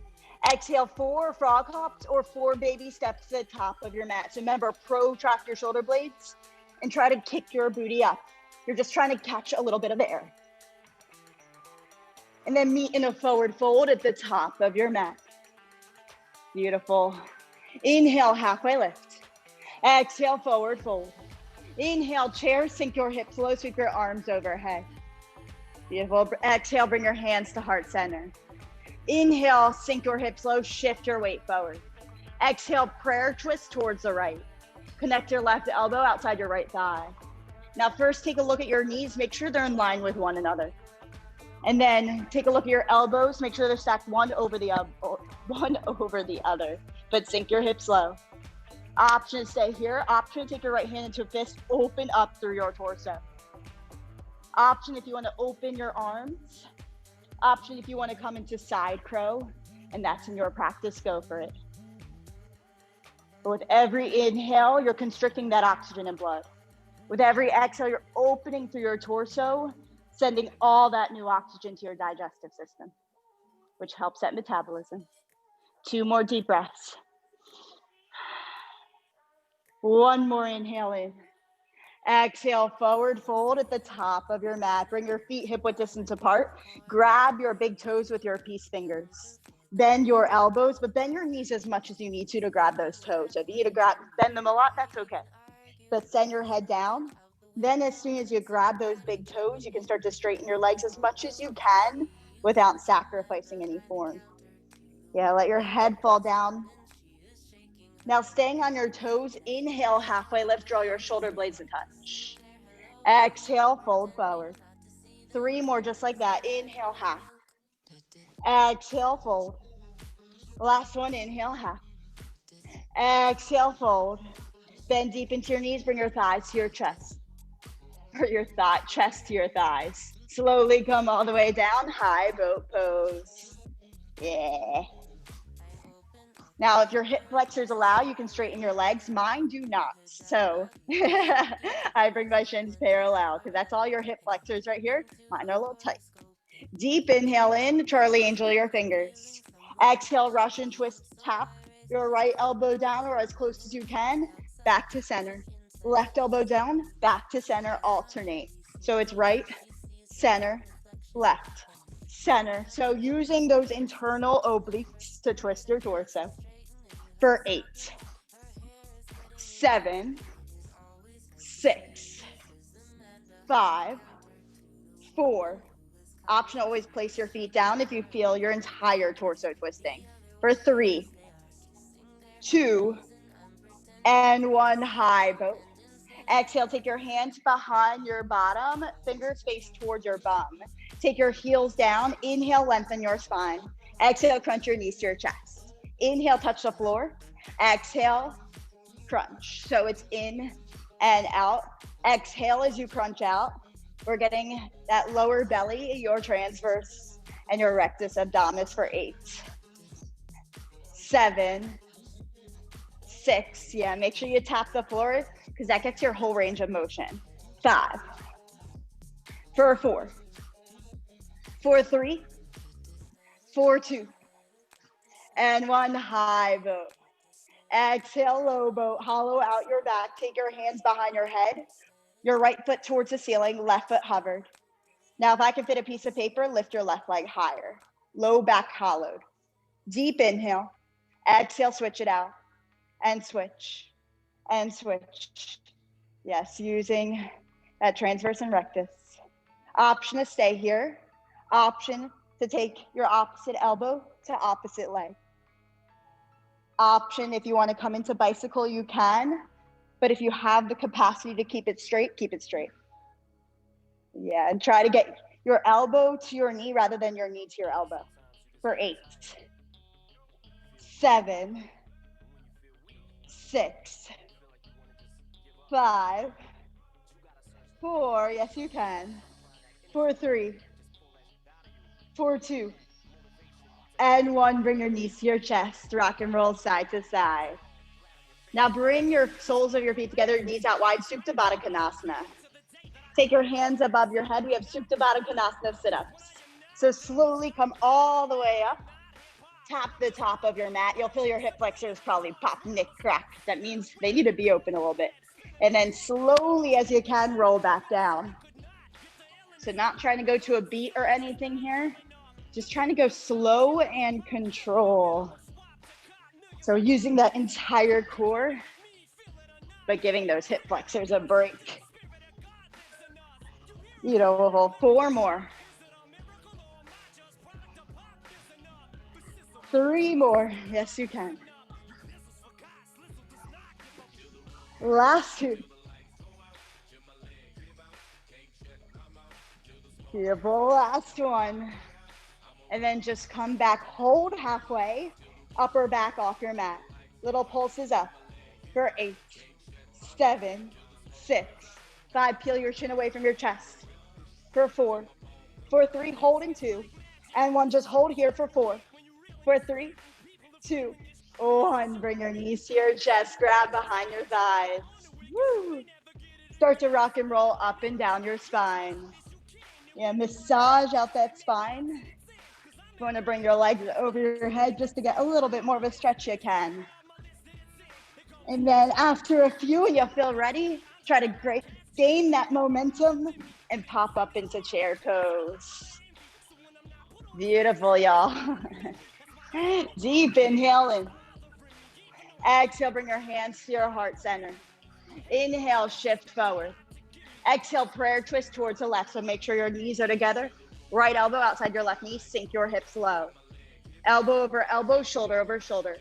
Exhale, 4 frog hops or 4 baby steps to the top of your mat. So remember, protract your shoulder blades and try to kick your booty up. You're just trying to catch a little bit of air. And then meet in a forward fold at the top of your mat. Beautiful. Inhale, halfway lift. Exhale, forward fold. Inhale, chair, sink your hips low, sweep your arms overhead. Beautiful. Exhale, bring your hands to heart center. Inhale, sink your hips low, shift your weight forward. Exhale, prayer twist towards the right. Connect your left elbow outside your right thigh. Now first take a look at your knees, make sure they're in line with one another. And then take a look at your elbows, make sure they're stacked one over the other, but sink your hips low. Option to stay here, option to take your right hand into a fist, open up through your torso. Option if you want to open your arms. Option if you want to come into side crow, and that's in your practice, go for it. But with every inhale, you're constricting that oxygen and blood. With every exhale, you're opening through your torso, sending all that new oxygen to your digestive system, which helps that metabolism. 2 more deep breaths. 1 more inhale in. Exhale, forward fold at the top of your mat. Bring your feet hip width distance apart. Grab your big toes with your peace fingers. Bend your elbows, but bend your knees as much as you need to grab those toes. So if you need to bend them a lot, that's okay. But send your head down. Then as soon as you grab those big toes, you can start to straighten your legs as much as you can without sacrificing any form. Yeah, let your head fall down. Now staying on your toes, inhale, halfway lift, draw your shoulder blades to touch. Exhale, fold forward. 3 more just like that. Inhale, half. Exhale, fold. Last one, inhale, half. Exhale, fold. Bend deep into your knees, bring your thighs to your chest. Or your chest to your thighs. Slowly come all the way down, high boat pose. Yeah. Now, if your hip flexors allow, you can straighten your legs. Mine do not. So I bring my shins parallel because that's all your hip flexors right here. Mine are a little tight. Deep inhale in, Charlie Angel your fingers. Exhale, Russian twist, tap your right elbow down or as close as you can, back to center. Left elbow down, back to center, alternate. So it's right, center, left, center. So using those internal obliques to twist your torso. For 8, 7, 6, 5, 4. Option, always place your feet down if you feel your entire torso twisting. For 3, 2, and 1, high boat. Exhale, take your hands behind your bottom, fingers face towards your bum. Take your heels down, inhale, lengthen your spine. Exhale, crunch your knees to your chest. Inhale, touch the floor. Exhale, crunch. So it's in and out. Exhale as you crunch out. We're getting that lower belly, your transverse and your rectus abdominis for 8, 7, 6. Yeah, make sure you tap the floor because that gets your whole range of motion. 5. For 4. For 3. For 2. And 1, high boat. Exhale, low boat, hollow out your back. Take your hands behind your head. Your right foot towards the ceiling, left foot hovered. Now, if I can fit a piece of paper, lift your left leg higher. Low back hollowed. Deep inhale. Exhale, switch it out. And switch. And switch. Yes, using that transverse and rectus. Option to stay here. Option to take your opposite elbow to opposite leg. Option, if you want to come into bicycle, you can. But if you have the capacity to keep it straight, keep it straight. Yeah, and try to get your elbow to your knee rather than your knee to your elbow. For 8, 7, 6, 5, 4. Yes, you can. For 3, for 2. And 1, bring your knees to your chest, rock and roll side to side. Now bring your soles of your feet together, knees out wide, Supta Baddha Konasana. Take your hands above your head. We have Supta Baddha Konasana sit-ups. So slowly come all the way up. tap the top of your mat. You'll feel your hip flexors probably pop, nick, crack. That means they need to be open a little bit. And then slowly as you can, roll back down. So not trying to go to a beat or anything here, just trying to go slow and control. So using that entire core, but giving those hip flexors a break. Beautiful, 4 more. 3 more, yes you can. Last 2. Beautiful, last one. And then just come back, hold halfway, upper back off your mat. Little pulses up for 8, 7, 6, 5, peel your chin away from your chest. For 4, for 3, hold in 2, and 1, just hold here for 4. For 3, 2, 1, bring your knees to your chest, grab behind your thighs. Woo. Start to rock and roll up and down your spine. Yeah, massage out that spine. If you want to bring your legs over your head just to get a little bit more of a stretch, you can. And then after a few and you feel ready, try to gain that momentum and pop up into chair pose. Beautiful, y'all. Deep inhaling. Exhale, bring your hands to your heart center. Inhale, shift forward. Exhale, prayer twist towards the left. So make sure your knees are together. Right elbow outside your left knee, sink your hips low. Elbow over elbow, shoulder over shoulder.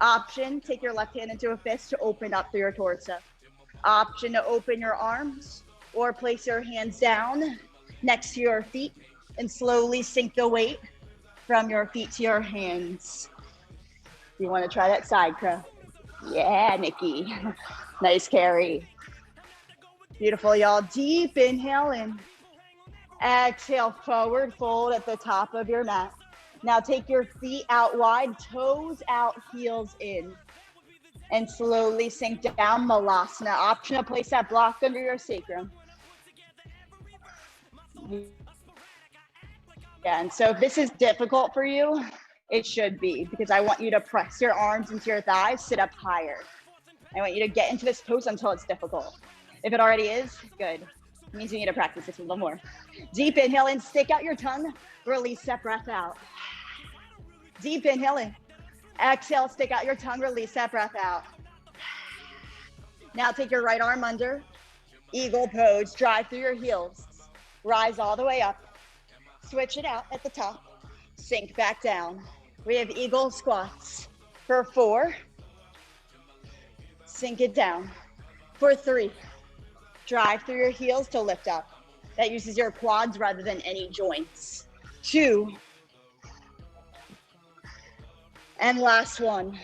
Option, take your left hand into a fist to open up through your torso. Option to open your arms or place your hands down next to your feet and slowly sink the weight from your feet to your hands. You want to try that side crow? Yeah, Nikki. Nice carry. Beautiful, y'all. Deep inhale in. Exhale, forward fold at the top of your mat. Now take your feet out wide, toes out, heels in. And slowly sink down, Malasana. Option to place that block under your sacrum. Yeah, and so if this is difficult for you, it should be, because I want you to press your arms into your thighs, sit up higher. I want you to get into this pose until it's difficult. If it already is, good. It means you need to practice this a little more. Deep inhale in, stick out your tongue, release that breath out. Deep inhale in. Exhale, stick out your tongue, release that breath out. Now take your right arm under, eagle pose, drive through your heels. Rise all the way up. Switch it out at the top. Sink back down. We have eagle squats. For 4, sink it down. For 3, drive through your heels to lift up. That uses your quads rather than any joints. 2, and last 1.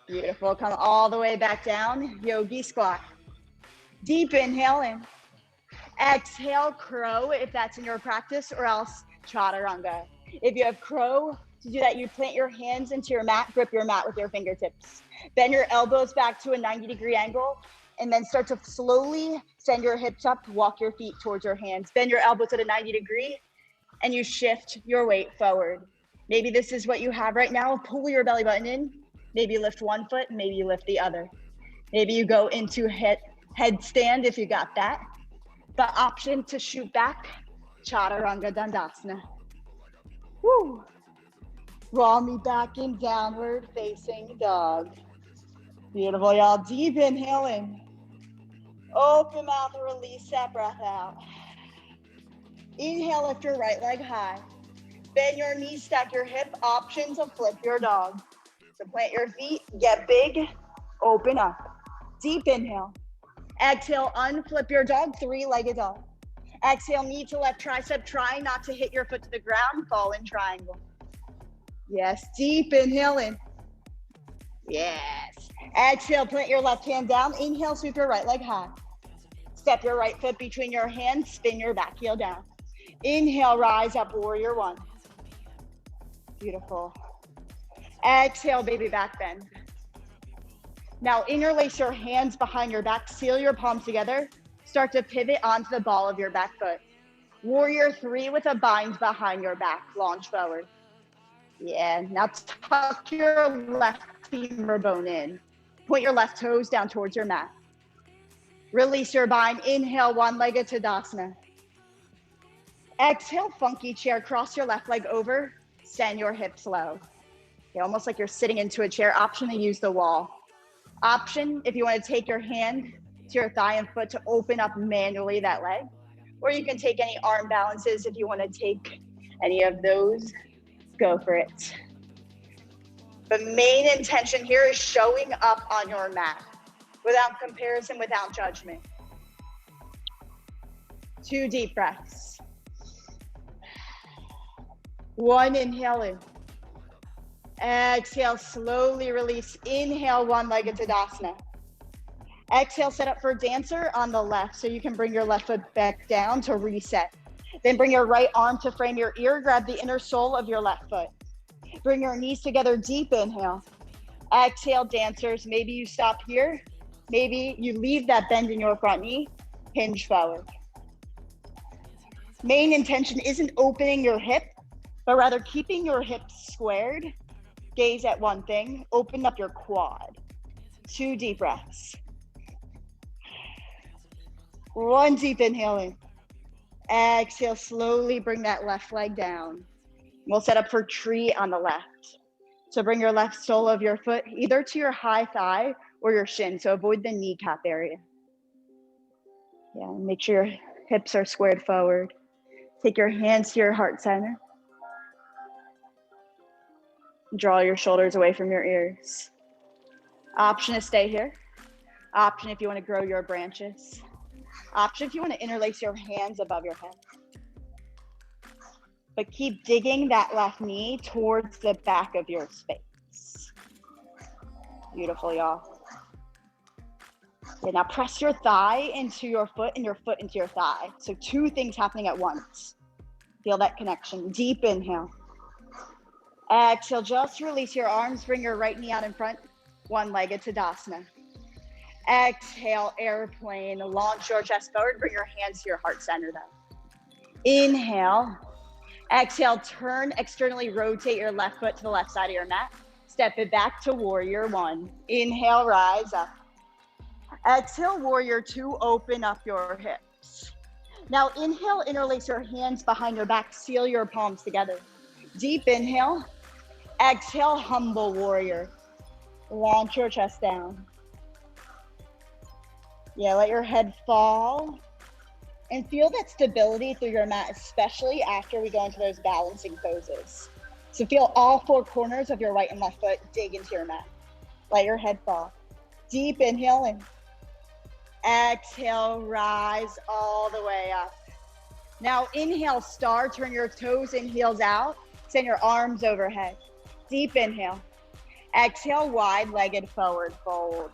Beautiful, come all the way back down, yogi squat. Deep inhale in. Exhale, crow, if that's in your practice, or else chaturanga. If you have crow, to do that, you plant your hands into your mat, grip your mat with your fingertips. Bend your elbows back to a 90-degree angle, and then start to slowly send your hips up, walk your feet towards your hands. Bend your elbows at a 90-degree, and you shift your weight forward. Maybe this is what you have right now. Pull your belly button in. Maybe lift one foot, maybe you lift the other. Maybe you go into headstand if you got that. The option to shoot back, chaturanga dandasana. Woo. Roll me back in downward facing dog. Beautiful, y'all. Deep inhale in. Open mouth, release that breath out. Inhale, lift your right leg high. Bend your knees, stack your hip. Option to flip your dog. So plant your feet, get big, open up. Deep inhale. Exhale, unflip your dog, 3-legged dog. Exhale, knee to left tricep. Try not to hit your foot to the ground, fall in triangle. Yes, deep inhale in. Yes. Exhale, plant your left hand down. Inhale, sweep your right leg high. Step your right foot between your hands, spin your back heel down. Inhale, rise up, warrior 1. Beautiful. Exhale, baby back bend. Now interlace your hands behind your back, seal your palms together. Start to pivot onto the ball of your back foot. Warrior 3 with a bind behind your back, launch forward. Yeah, now tuck your left femur bone in. Point your left toes down towards your mat. Release your bind. Inhale, one-legged Tadasana. Exhale, funky chair. Cross your left leg over. Send your hips low. Okay, almost like you're sitting into a chair. Option to use the wall. Option, if you want to take your hand to your thigh and foot to open up manually that leg. Or you can take any arm balances if you want to take any of those. Go for it. The main intention here is showing up on your mat without comparison, without judgment. 2 deep breaths. 1, inhale in. Exhale, slowly release. Inhale, one-legged Tadasana. Exhale, set up for dancer on the left. So you can bring your left foot back down to reset. Then bring your right arm to frame your ear. Grab the inner sole of your left foot. Bring your knees together, deep inhale. Exhale, dancers. Maybe you stop here. Maybe you leave that bend in your front knee. Hinge forward. Main intention isn't opening your hip, but rather keeping your hips squared. Gaze at one thing. Open up your quad. 2 deep breaths. 1 deep inhale in. Exhale, slowly bring that left leg down. We'll set up for tree on the left. So bring your left sole of your foot either to your high thigh or your shin. So avoid the kneecap area. Yeah, make sure your hips are squared forward. Take your hands to your heart center. Draw your shoulders away from your ears. Option to stay here. Option if you want to grow your branches. Option if you want to interlace your hands above your head. But keep digging that left knee towards the back of your space. Beautiful, y'all. Okay, now press your thigh into your foot and your foot into your thigh. So 2 things happening at once. Feel that connection. Deep inhale. Exhale, just release your arms. Bring your right knee out in front. One-legged Tadasana. Exhale, airplane. Launch your chest forward. Bring your hands to your heart center then. Inhale. Exhale, turn, externally rotate your left foot to the left side of your mat. Step it back to warrior 1. Inhale, rise up. Exhale, warrior 2, open up your hips. Now inhale, interlace your hands behind your back, seal your palms together. Deep inhale. Exhale, humble warrior. Launch your chest down. Yeah, let your head fall. And feel that stability through your mat, especially after we go into those balancing poses. So feel all 4 corners of your right and left foot dig into your mat. Let your head fall. Deep inhale in. Exhale, rise all the way up. Now inhale, star, turn your toes and heels out. Send your arms overhead. Deep inhale. Exhale, wide-legged forward fold.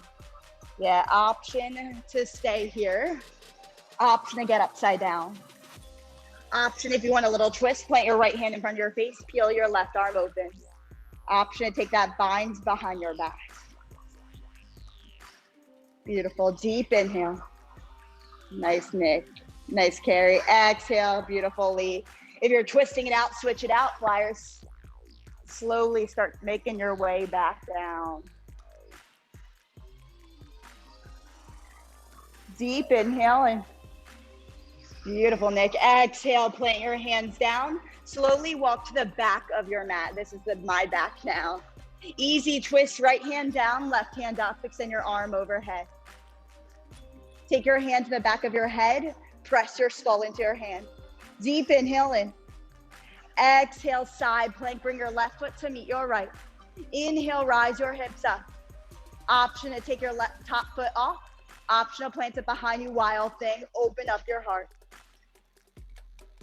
Yeah, option to stay here. Option to get upside down. Option if you want a little twist, plant your right hand in front of your face, peel your left arm open. Option to take that bind behind your back. Beautiful, deep inhale. Nice Nick, nice carry. Exhale, beautifully. If you're twisting it out, switch it out, flyers. Slowly start making your way back down. Deep inhale and beautiful, Nick. Exhale, plant your hands down. Slowly walk to the back of your mat. This is my back now. Easy twist, right hand down, left hand up, extend your arm overhead. Take your hand to the back of your head, press your skull into your hand. Deep inhale in. Exhale, side plank, bring your left foot to meet your right. Inhale, rise your hips up. Option to take your left top foot off. Option to plant it behind you, wild thing. Open up your heart.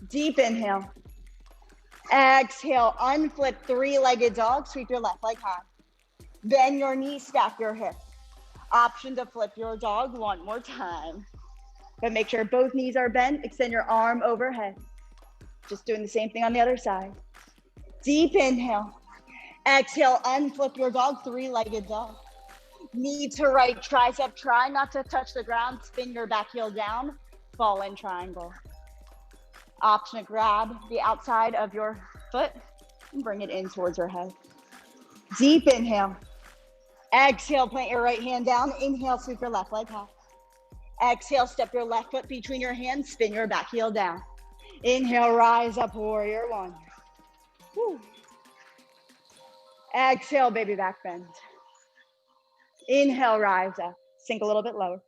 Deep inhale. Exhale, unflip, 3-legged dog. Sweep your left leg high. Bend your knees, stack your hip. Option to flip your dog one more time. But make sure both knees are bent. Extend your arm overhead. Just doing the same thing on the other side. Deep inhale. Exhale, unflip your dog, 3-legged dog. Knee to right tricep, try not to touch the ground. Spin your back heel down, fall in triangle. Option to grab the outside of your foot, And bring it in towards your head. Deep inhale. Exhale, plant your right hand down. Inhale, sweep your left leg high. Exhale, step your left foot between your hands, spin your back heel down. Inhale, rise up, warrior one. Woo. Exhale, baby back bend. Inhale, rise up, sink a little bit lower.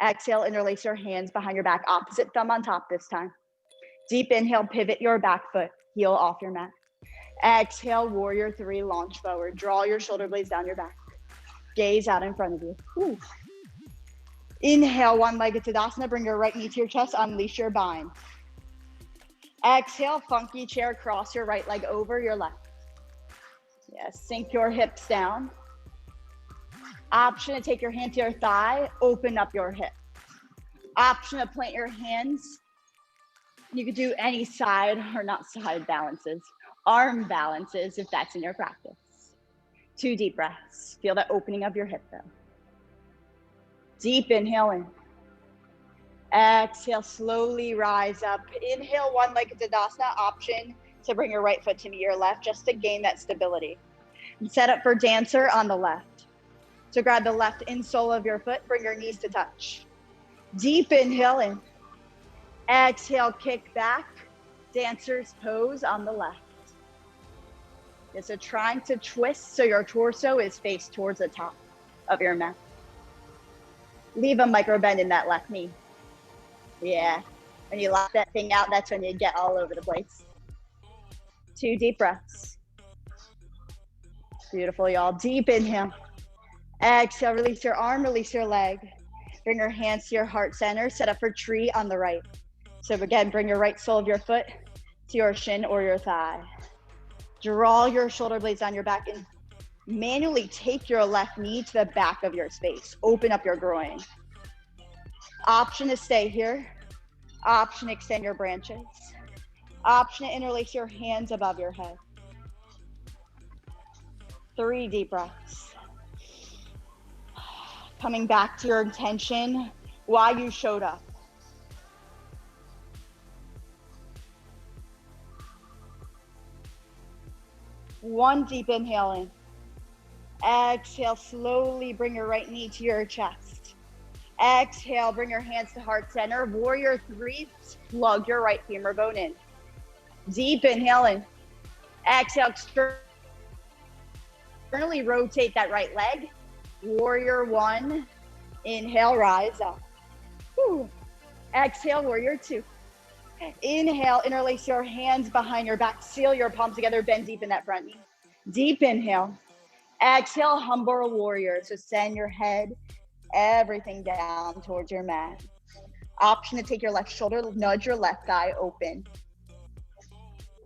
Exhale, interlace your hands behind your back, opposite thumb on top this time. Deep inhale, pivot your back foot, heel off your mat. Exhale, warrior three, launch forward. Draw your shoulder blades down your back. Gaze out in front of you. Woo. Inhale, one-legged Tadasana. Bring your right knee to your chest. Unleash your bind. Exhale, funky chair. Cross your right leg over your left. Yes, sink your hips down. Option to take your hand to your thigh. Open up your hip. Option to plant your hands. You could do any side or not side balances. Arm balances if that's in your practice. 2 deep breaths. Feel that opening of your hip though. Deep inhale in. Exhale, slowly rise up. Inhale, one-legged Tadasana. Option to bring your right foot to meet your left just to gain that stability. And set up for dancer on the left. So grab the left insole of your foot, bring your knees to touch. Deep inhale in. Exhale, kick back. Dancer's pose on the left. Yeah, so trying to twist so your torso is faced towards the top of your mat. Leave a micro bend in that left knee. Yeah, when you lock that thing out, that's when you get all over the place. 2 deep breaths. Beautiful, y'all. Deep inhale. Exhale, release your arm, release your leg. Bring your hands to your heart center, set up for tree on the right. So again, bring your right sole of your foot to your shin or your thigh. Draw your shoulder blades down your back and manually take your left knee to the back of your space. Open up your groin. Option to stay here. Option to extend your branches. Option to interlace your hands above your head. 3 deep breaths. Coming back to your intention, why you showed up. One deep inhale in. Exhale, slowly bring your right knee to your chest. Exhale, bring your hands to heart center. Warrior three, plug your right femur bone in. Deep inhale in. Exhale, externally rotate that right leg. Warrior one, inhale, rise up. Whew. Exhale, warrior two. Inhale, interlace your hands behind your back, seal your palms together, bend deep in that front knee. Deep inhale. Exhale, humble warrior. So send your head, everything down towards your mat. Option to take your left shoulder, nudge your left thigh open.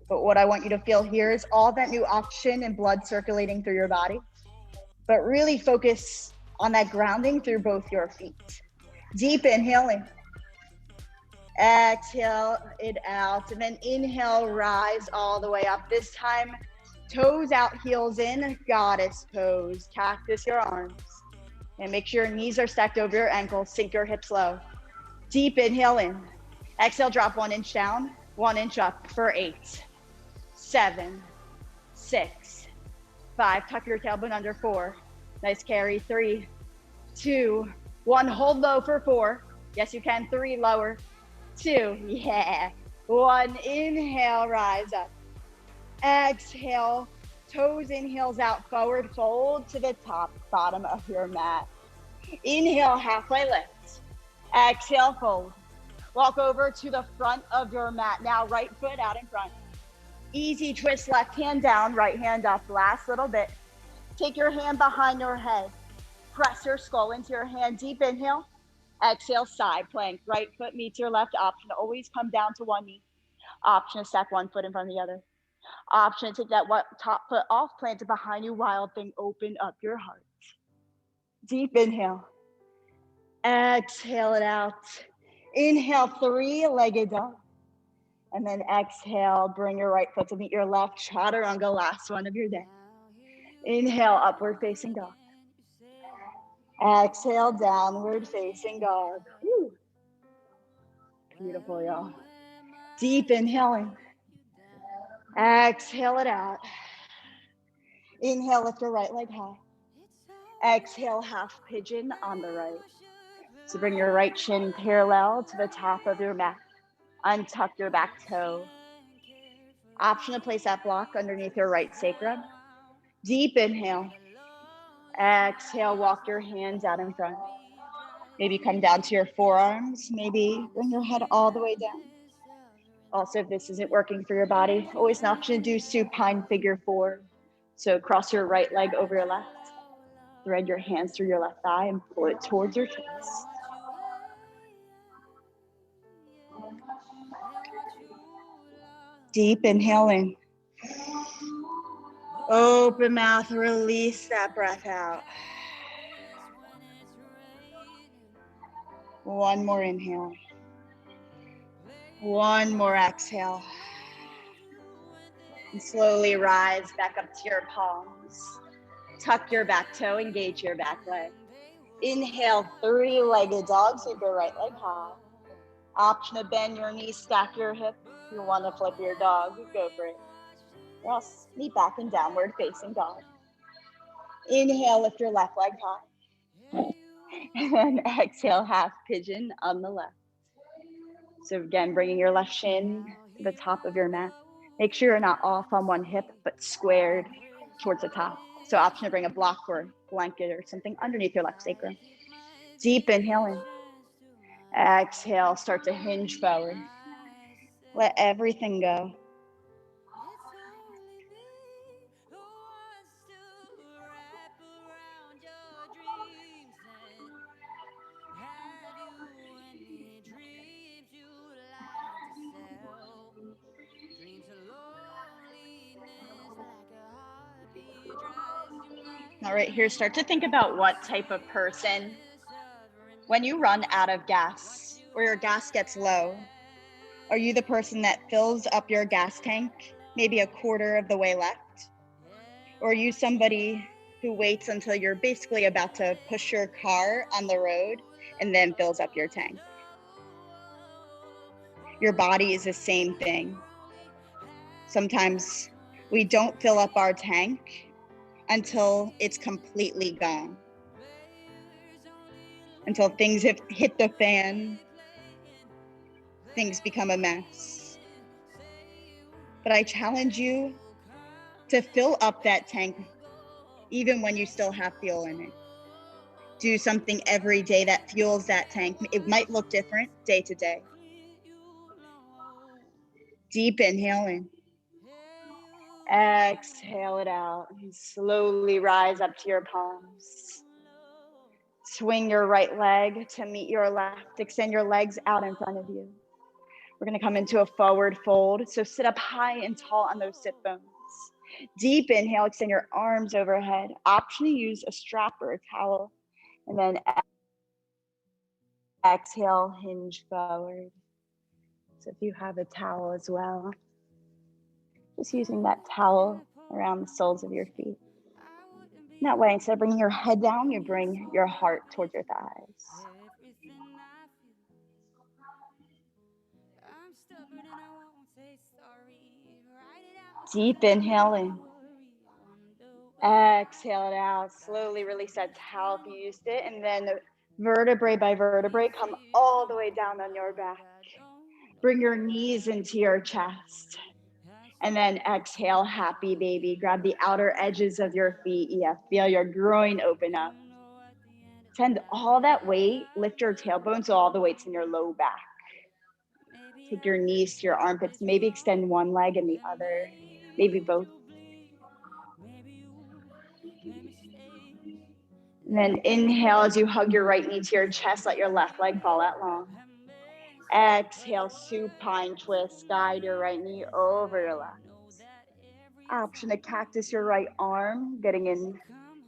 But what I want you to feel here is all that new oxygen and blood circulating through your body. But really focus on that grounding through both your feet. Deep inhaling. Exhale it out, and then inhale, rise all the way up. This time, toes out, heels in, goddess pose. Cactus your arms. And make sure your knees are stacked over your ankles. Sink your hips low. Deep inhale in. Exhale, drop 1 inch down, 1 inch up for 8, 7, 6, 5. Tuck your tailbone under 4. Nice carry. 3, 2, 1. Hold low for 4. Yes, you can. 3, lower. 2, yeah. 1, inhale, rise up. Exhale, toes in, heels out, forward fold to the top, bottom of your mat. Inhale, halfway lift. Exhale, fold. Walk over to the front of your mat. Now, right foot out in front. Easy twist, left hand down, right hand up. Last little bit. Take your hand behind your head. Press your skull into your hand. Deep inhale. Exhale, side plank. Right foot meets your left. Option to always come down to one knee. Option to stack one foot in front of the other. Option to take that top foot off, plant it behind you. Wild thing, open up your heart. Deep inhale. Exhale it out. Inhale, 3-legged dog. And then exhale, bring your right foot to meet your left. Chaturanga, last one of your day. Inhale, upward facing dog. Exhale, downward facing dog. Woo. Beautiful, y'all. Deep inhaling. Exhale it out. Inhale, lift your right leg high. Exhale, half pigeon on the right. So bring your right shin parallel to the top of your mat. Untuck your back toe. Option to place that block underneath your right sacrum. Deep inhale. Exhale, walk your hands out in front. Maybe come down to your forearms. Maybe bring your head all the way down. Also, if this isn't working for your body, always an option to do supine figure 4. So cross your right leg over your left. Thread your hands through your left thigh and pull it towards your chest. Deep inhaling. Open mouth, release that breath out. One more inhale. One more exhale. And slowly rise back up to your palms. Tuck your back toe, engage your back leg. Inhale, 3-legged dog, sweep your right leg high. Option to bend your knees, stack your hip. If you want to flip your dog, go for it. Or else meet back in downward facing dog. Inhale, lift your left leg high. And then exhale, half pigeon on the left. So again, bringing your left shin to the top of your mat. Make sure you're not off on one hip, but squared towards the top. So option to bring a block or blanket or something underneath your left sacrum. Deep inhaling. Exhale, start to hinge forward. Let everything go. All right, here, start to think about what type of person, when you run out of gas or your gas gets low, are you the person that fills up your gas tank maybe a quarter of the way left? Or are you somebody who waits until you're basically about to push your car on the road and then fills up your tank? Your body is the same thing. Sometimes we don't fill up our tank until it's completely gone. Until things have hit the fan, things become a mess. But I challenge you to fill up that tank even when you still have fuel in it. Do something every day that fuels that tank. It might look different day to day. Deep inhale in. Exhale it out. And slowly rise up to your palms. Swing your right leg to meet your left. Extend your legs out in front of you. We're going to come into a forward fold. So sit up high and tall on those sit bones. Deep inhale, extend your arms overhead. Option to use a strap or a towel. And then exhale, hinge forward. So if you have a towel as well, just using that towel around the soles of your feet. That way, instead of bringing your head down, you bring your heart towards your thighs. Deep inhale in. Exhale it out. Slowly release that towel if you used it. And then vertebrae by vertebrae, come all the way down on your back. Bring your knees into your chest. And then exhale, happy baby. Grab the outer edges of your feet. Yeah, feel your groin open up. Send all that weight, lift your tailbone so all the weight's in your low back. Take your knees to your armpits. Maybe extend one leg and the other. Maybe both. And then inhale as you hug your right knee to your chest. Let your left leg fall out long. Exhale, supine twist. Guide your right knee over your left. Option to cactus your right arm, getting in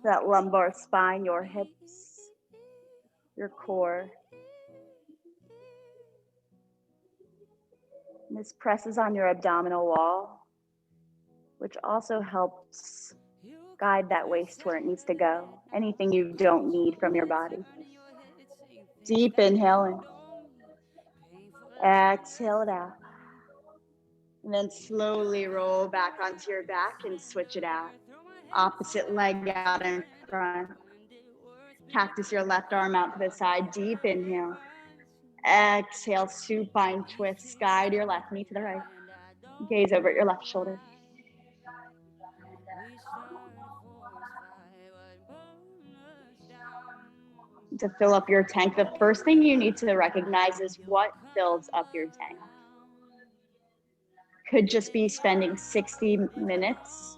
that lumbar spine, your hips, your core. And this presses on your abdominal wall, which also helps guide that waist where it needs to go. Anything you don't need from your body. Deep inhale in. Exhale it out. And then slowly roll back onto your back and switch it out. Opposite leg out in front. Cactus your left arm out to the side. Deep inhale. Exhale, supine twist. Sky to your left, knee to the right. Gaze over at your left shoulder. To fill up your tank, the first thing you need to recognize is what fills up your tank. Could just be spending 60 minutes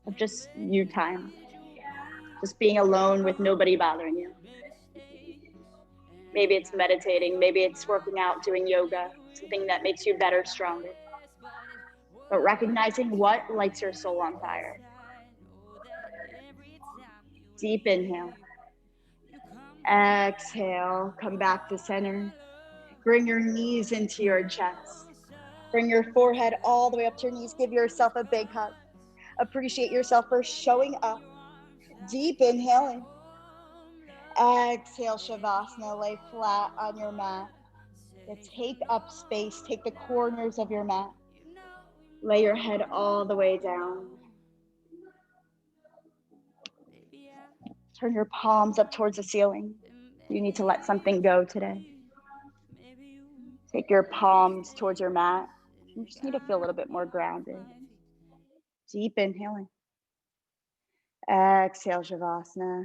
of just you time. Just being alone with nobody bothering you. Maybe it's meditating, maybe it's working out, doing yoga, something that makes you better, stronger. But recognizing what lights your soul on fire. Deep inhale. Exhale, come back to center. Bring your knees into your chest. Bring your forehead all the way up to your knees. Give yourself a big hug. Appreciate yourself for showing up. Deep inhaling. Exhale, Shavasana. Lay flat on your mat. Take up space. Take the corners of your mat. Lay your head all the way down. Turn your palms up towards the ceiling. You need to let something go today. Take your palms towards your mat. You just need to feel a little bit more grounded. Deep inhaling. Exhale, Shavasana.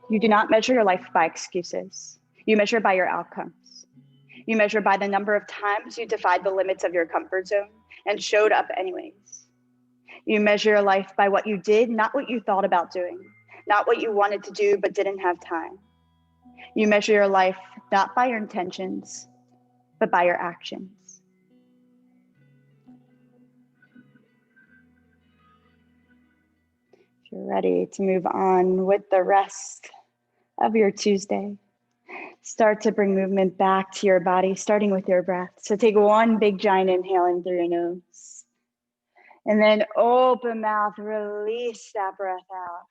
You do not measure your life by excuses. You measure by your outcomes. You measure by the number of times you defied the limits of your comfort zone and showed up anyways. You measure your life by what you did, not what you thought about doing, not what you wanted to do but didn't have time. You measure your life not by your intentions, but by your actions. If you're ready to move on with the rest of your Tuesday, start to bring movement back to your body, starting with your breath. So take one big giant inhale in through your nose. And then open mouth, release that breath out.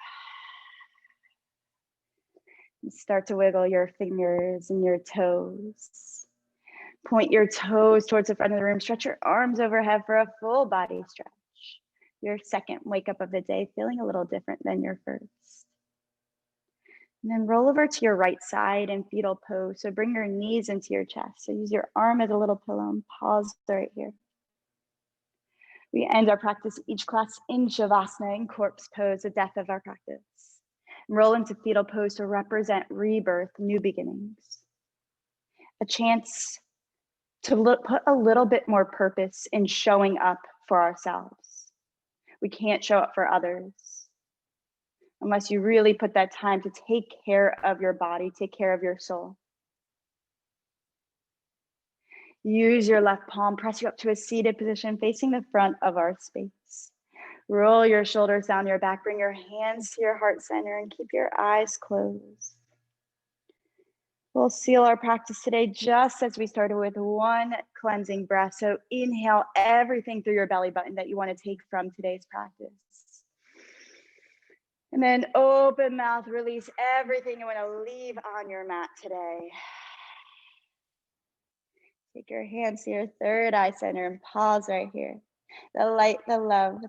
And start to wiggle your fingers and your toes. Point your toes towards the front of the room. Stretch your arms overhead for a full body stretch. Your second wake up of the day, feeling a little different than your first. And then roll over to your right side in fetal pose. So bring your knees into your chest. So use your arm as a little pillow and pause right here. We end our practice each class in Shavasana, in corpse pose, the death of our practice. Roll into fetal pose to represent rebirth, new beginnings. A chance to put a little bit more purpose in showing up for ourselves. We can't show up for others unless you really put that time to take care of your body, take care of your soul. Use your left palm, press you up to a seated position facing the front of our space. Roll your shoulders down your back, bring your hands to your heart center and keep your eyes closed. We'll seal our practice today just as we started with one cleansing breath. So inhale everything through your belly button that you want to take from today's practice. And then open mouth, release everything you want to leave on your mat today. Take your hands to your third eye center and pause right here. The light, the love, the